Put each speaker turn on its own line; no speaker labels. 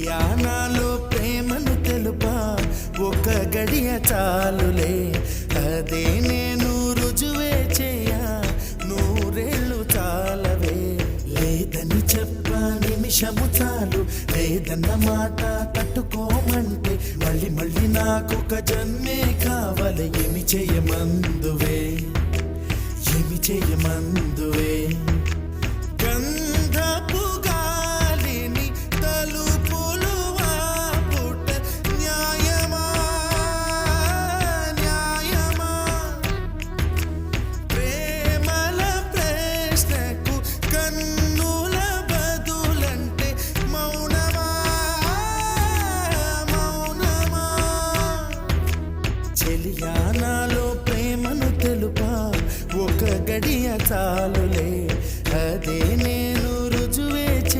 చెలియా నాలో ప్రేమను తెలుపా ఒక గడియ చాలులే అదే నేను రుజువే చేయా నూరేళ్ళు చాలవే లేదని చెప్ప నిమిషము చాలు లేదన్న మాట తట్టుకోమంటే మళ్ళీ మళ్ళీ నాకొక జన్మే కావాలి ఏమి చేయమందువే ఏమి చేయమందువే గంధపు గాలిని తలుపులు వాపుట న్యాయమా న్యాయమా ప్రేమల ప్రశ్నకు కన్నుల బదులంటే మౌనమా మౌనమా చెలియా నాలో ప్రేమను తెలుపా ఒక గడియ చాలు